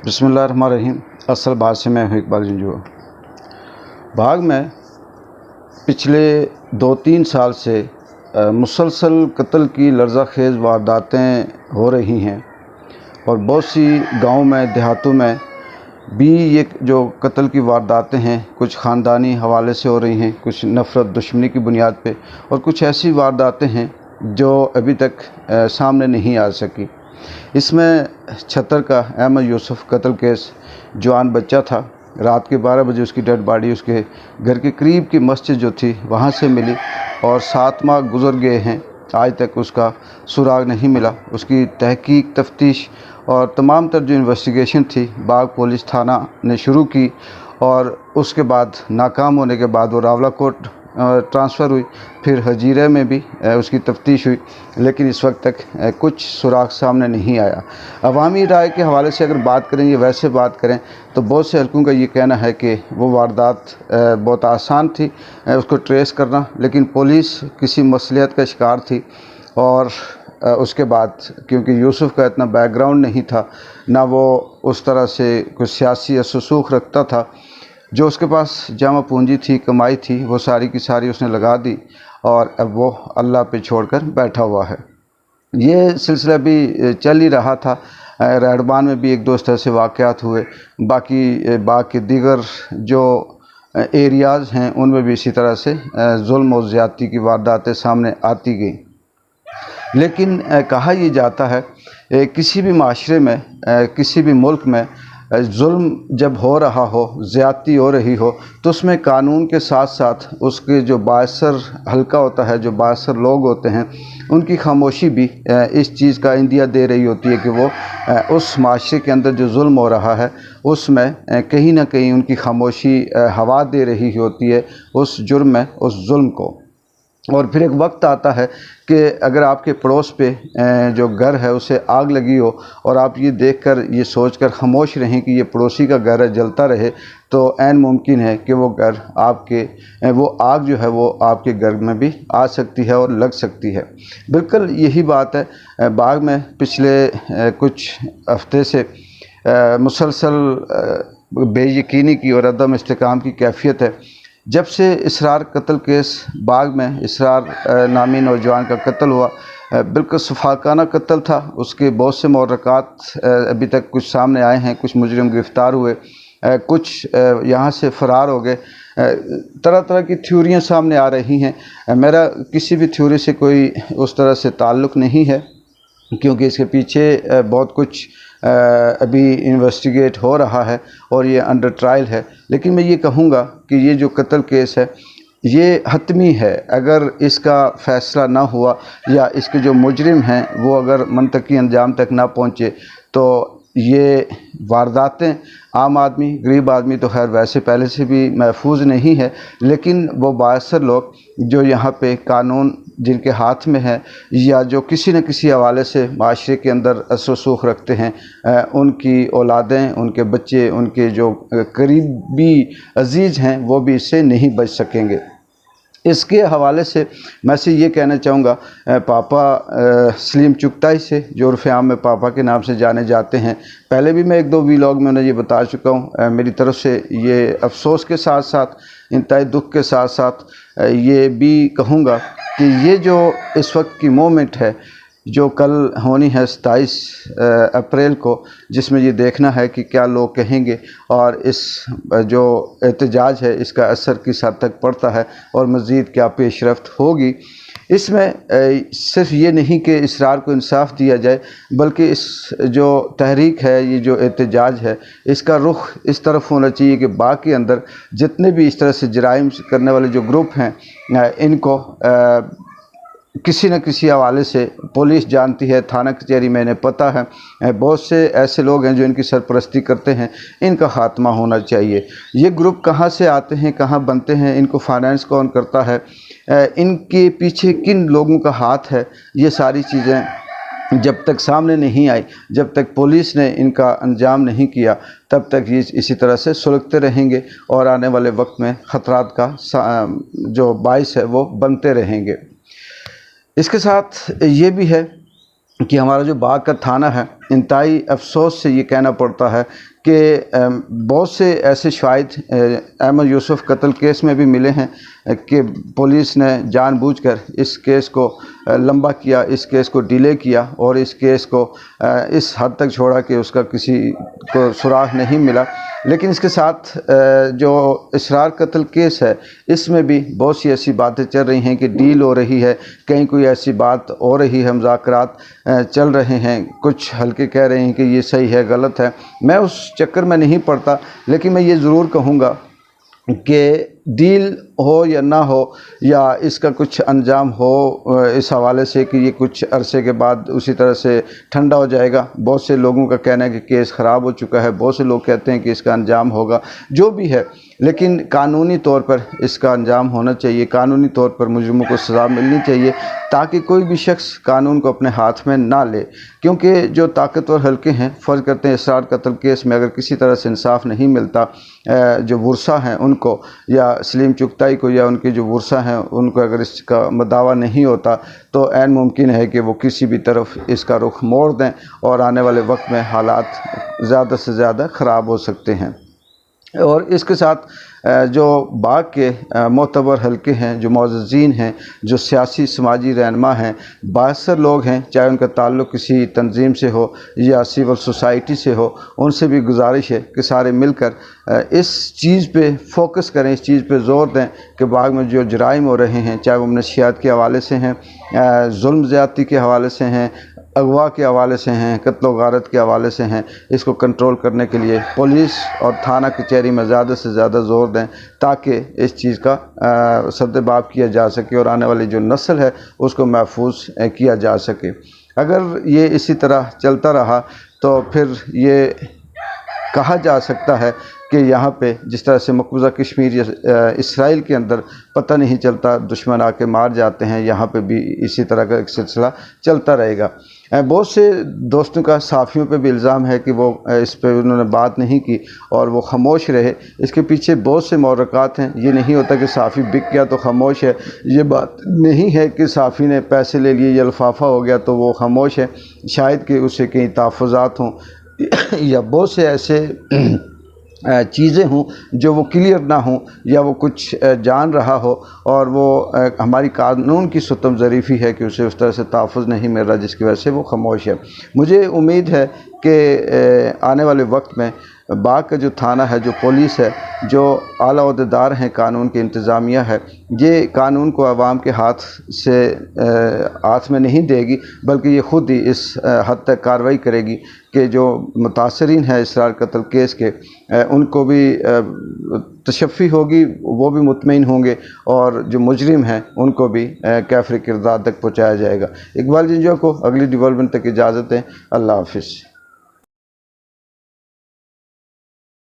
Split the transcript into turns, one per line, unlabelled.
बिस्मिल्लाहिर्रहमानिर्रहीम। असल बात से मैं हूँ इकबाल जंजू। बाग में पिछले 2-3 साल से मुसलसल कत्ल की लर्ज़ाखेज़ वारदातें हो रही हैं और बहुत सी गाँव में देहातों में भी ये जो कत्ल की वारदातें हैं कुछ ख़ानदानी हवाले से हो रही हैं, कुछ नफ़रत दुश्मनी की बुनियाद पे, और कुछ ऐसी वारदातें हैं जो अभी तक सामने नहीं आ सकी। इसमें छतर का अहमद यूसुफ कत्ल केस, जवान बच्चा था, रात के 12 बजे उसकी डेड बॉडी उसके घर के करीब की मस्जिद जो थी वहाँ से मिली और 7 माह गुज़र गए हैं, आज तक उसका सुराग नहीं मिला। उसकी तहकीक, तफ्तीश और तमाम तर जो इन्वेस्टिगेशन थी बाग पुलिस थाना ने शुरू की और उसके बाद नाकाम होने के बाद वो रावलाकोट ट्रांसफ़र हुई, फिर हजीरे में भी उसकी तफ्तीश हुई, लेकिन इस वक्त तक कुछ सुराग सामने नहीं आया। अवामी राय के हवाले से अगर बात करें या वैसे बात करें तो बहुत से हल्कों का ये कहना है कि वो वारदात बहुत आसान थी उसको ट्रेस करना, लेकिन पुलिस किसी मसलियत का शिकार थी और उसके बाद क्योंकि यूसुफ का इतना बैकग्राउंड नहीं था, ना वो उस तरह से कुछ सियासी रसूख रखता था, जो उसके पास जमा पूंजी थी, कमाई थी, वो सारी की सारी उसने लगा दी और अब वो अल्लाह पे छोड़कर बैठा हुआ है। ये सिलसिला भी चल ही रहा था। रहड़बान में भी 1-2 इस तरह से वाक़यात हुए, बाकी बाग के दीगर जो एरियाज़ हैं उनमें भी इसी तरह से जुल्म और ज़्यादती की वारदातें सामने आती गई। लेकिन कहा यह जाता है किसी भी माशरे में, किसी भी मुल्क में जुल्म जब हो रहा हो, ज़्यादती हो रही हो, तो उसमें कानून के साथ साथ उसके जो बाअसर हल्का होता है, जो बाअसर लोग होते हैं, उनकी खामोशी भी इस चीज़ का इंदिया दे रही होती है कि वो उस माशरे के अंदर जो जुल्म हो रहा है उसमें कहीं ना कहीं उनकी खामोशी हवा दे रही होती है उस जुर्म में, उस जुल्म को। और फिर एक वक्त आता है कि अगर आपके पड़ोस पे जो घर है उसे आग लगी हो और आप ये देखकर ये सोचकर खामोश रहें कि ये पड़ोसी का घर है, जलता रहे, तो ऐन मुमकिन है कि वो घर आपके वो आग जो है वो आपके घर में भी आ सकती है और लग सकती है। बिल्कुल यही बात है। बाग में पिछले कुछ हफ्ते से मुसलसल बेयकीनी की और अदम इस्तेकाम की कैफियत है। जब से इसरार कत्ल केस बाग में इसरार नामी नौजवान का कत्ल हुआ, बिल्कुल सफाकाना कत्ल था, उसके बहुत से मुहर्रकात अभी तक कुछ सामने आए हैं, कुछ मुजरिम गिरफ़्तार हुए, कुछ यहाँ से फ़रार हो गए, तरह तरह की थ्योरियाँ सामने आ रही हैं। मेरा किसी भी थ्योरी से कोई उस तरह से ताल्लुक़ नहीं है क्योंकि इसके पीछे बहुत कुछ अभी इन्वेस्टिगेट हो रहा है और ये अंडर ट्रायल है। लेकिन मैं ये कहूँगा कि ये जो कत्ल केस है ये हतमी है। अगर इसका फ़ैसला ना हुआ या इसके जो मुजरिम हैं वो अगर मंतकी अंजाम तक ना पहुँचे तो ये वारदातें आम आदमी, गरीब आदमी तो खैर वैसे पहले से भी महफूज नहीं है, लेकिन वो बाअसर लोग जो यहाँ पे कानून जिनके हाथ में है या जो किसी न किसी हवाले से माशरे के अंदर असर रखते हैं, उनकी औलादें, उनके बच्चे, उनके जो करीबी अजीज़ हैं वो भी इससे नहीं बच सकेंगे। इसके हवाले से मैं से ये कहना चाहूँगा पापा सलीम चुगताई से, जो उर्फ़ आम में पापा के नाम से जाने जाते हैं, पहले भी मैं 1-2 व्लॉग में उन्हें ये बता चुका हूँ। मेरी तरफ से ये अफसोस के साथ साथ, इंतहाई दुख के साथ साथ ये भी कहूँगा कि ये जो इस वक्त की मोमेंट है जो कल होनी है 27 अप्रैल को, जिसमें ये देखना है कि क्या लोग कहेंगे और इस जो एहतजाज है इसका असर किस हद तक पड़ता है और मज़ीद क्या पेशरफ्त होगी। इसमें सिर्फ ये नहीं कि इसरार को इंसाफ दिया जाए, बल्कि इस जो तहरीक है, ये जो एहतजाज है, इसका रुख इस तरफ होना चाहिए कि बाग के अंदर जितने भी इस तरह से जराइम करने वाले जो ग्रुप हैं इनको किसी न किसी हवाले से पुलिस जानती है, थाना कचहरी में इन्हें पता है, बहुत से ऐसे लोग हैं जो इनकी सरपरस्ती करते हैं, इनका ख़ात्मा होना चाहिए। ये ग्रुप कहाँ से आते हैं, कहाँ बनते हैं, इनको फाइनेंस कौन करता है, इनके पीछे किन लोगों का हाथ है, ये सारी चीज़ें जब तक सामने नहीं आई, जब तक पुलिस ने इनका अंजाम नहीं किया, तब तक ये इसी तरह से सुलगते रहेंगे और आने वाले वक्त में ख़तरात का जो बाइस है वो बनते रहेंगे। इसके साथ ये भी है कि हमारा जो बाग का थाना है, इंतहाई अफसोस से ये कहना पड़ता है کہ بہت سے ایسے شواہد احمد یوسف قتل کیس میں بھی ملے ہیں کہ پولیس نے جان بوجھ کر اس کیس کو لمبا کیا، اس کیس کو ڈیلے کیا اور اس کیس کو اس حد تک چھوڑا کہ اس کا کسی کو سراغ نہیں ملا۔ لیکن اس کے ساتھ جو اسرار قتل کیس ہے اس میں بھی بہت سی ایسی باتیں چل رہی ہیں کہ ڈیل ہو رہی ہے، کہیں کوئی ایسی بات ہو رہی ہے، مذاکرات چل رہے ہیں، کچھ حلقے کہہ رہے ہیں کہ یہ صحیح ہے، غلط ہے۔ میں اس چکر میں نہیں پڑتا، لیکن میں یہ ضرور کہوں گا کہ ڈیل ہو یا نہ ہو یا اس کا کچھ انجام ہو اس حوالے سے کہ یہ کچھ عرصے کے بعد اسی طرح سے ٹھنڈا ہو جائے گا۔ بہت سے لوگوں کا کہنا ہے کہ کیس خراب ہو چکا ہے، بہت سے لوگ کہتے ہیں کہ اس کا انجام ہوگا، جو بھی ہے، لیکن قانونی طور پر اس کا انجام ہونا چاہیے، قانونی طور پر مجرموں کو سزا ملنی چاہیے تاکہ کوئی بھی شخص قانون کو اپنے ہاتھ میں نہ لے۔ کیونکہ جو طاقتور حلقے ہیں، فرض کرتے ہیں اسرار قتل کیس میں اگر کسی طرح سے انصاف نہیں ملتا، جو ورثہ ہیں ان کو یا سلیم چغتائی کو یا ان کے جو ورثہ ہیں ان کو اگر اس کا دعویٰ نہیں ہوتا تو عین ممکن ہے کہ وہ کسی بھی طرف اس کا رخ موڑ دیں اور آنے والے وقت میں حالات زیادہ سے زیادہ خراب ہو سکتے ہیں۔ اور اس کے ساتھ جو باغ کے معتبر حلقے ہیں، جو معززین ہیں، جو سیاسی سماجی رہنما ہیں، بااثر لوگ ہیں، چاہے ان کا تعلق کسی تنظیم سے ہو یا سول سوسائٹی سے ہو، ان سے بھی گزارش ہے کہ سارے مل کر اس چیز پہ فوکس کریں، اس چیز پہ زور دیں کہ باغ میں جو جرائم ہو رہے ہیں، چاہے وہ منشیات کے حوالے سے ہیں، ظلم زیادتی کے حوالے سے ہیں، اغوا کے حوالے سے ہیں، قتل و غارت کے حوالے سے ہیں، اس کو کنٹرول کرنے کے لیے پولیس اور تھانہ کچہری میں زیادہ سے زیادہ زور دیں تاکہ اس چیز کا سدباب کیا جا سکے اور آنے والی جو نسل ہے اس کو محفوظ کیا جا سکے۔ اگر یہ اسی طرح چلتا رہا تو پھر یہ کہا جا سکتا ہے کہ یہاں پہ جس طرح سے مقبوضہ کشمیر یا اسرائیل کے اندر پتہ نہیں چلتا، دشمن آ کے مار جاتے ہیں، یہاں پہ بھی اسی طرح کا ایک سلسلہ چلتا رہے گا۔ بہت سے دوستوں کا صحافیوں پہ بھی الزام ہے کہ وہ اس پہ انہوں نے بات نہیں کی اور وہ خاموش رہے۔ اس کے پیچھے بہت سے محرکات ہیں۔ یہ نہیں ہوتا کہ صحافی بک گیا تو خاموش ہے، یہ بات نہیں ہے کہ صحافی نے پیسے لے لیے یا لفافہ ہو گیا تو وہ خاموش ہے، شاید کہ اسے کئی تحفظات ہوں یا بہت سے ایسے چیزیں ہوں جو وہ کلیئر نہ ہوں یا وہ کچھ جان رہا ہو اور وہ ہماری قانون کی ستم ظریفی ہے کہ اسے اس طرح سے تحفظ نہیں مل رہا جس کی وجہ سے وہ خاموش ہے۔ مجھے امید ہے کہ آنے والے وقت میں باغ کا جو تھانہ ہے، جو پولیس ہے، جو اعلیٰ عہدیدار ہیں، قانون کی انتظامیہ ہے، یہ قانون کو عوام کے ہاتھ میں نہیں دے گی بلکہ یہ خود ہی اس حد تک کارروائی کرے گی کہ جو متاثرین ہیں اسرار قتل کیس کے ان کو بھی تشفی ہوگی، وہ بھی مطمئن ہوں گے اور جو مجرم ہیں ان کو بھی کیفر کردار تک پہنچایا جائے گا۔ اقبال جنجوعہ کو اگلی ڈیولپمنٹ تک اجازت دیں۔ اللہ حافظ۔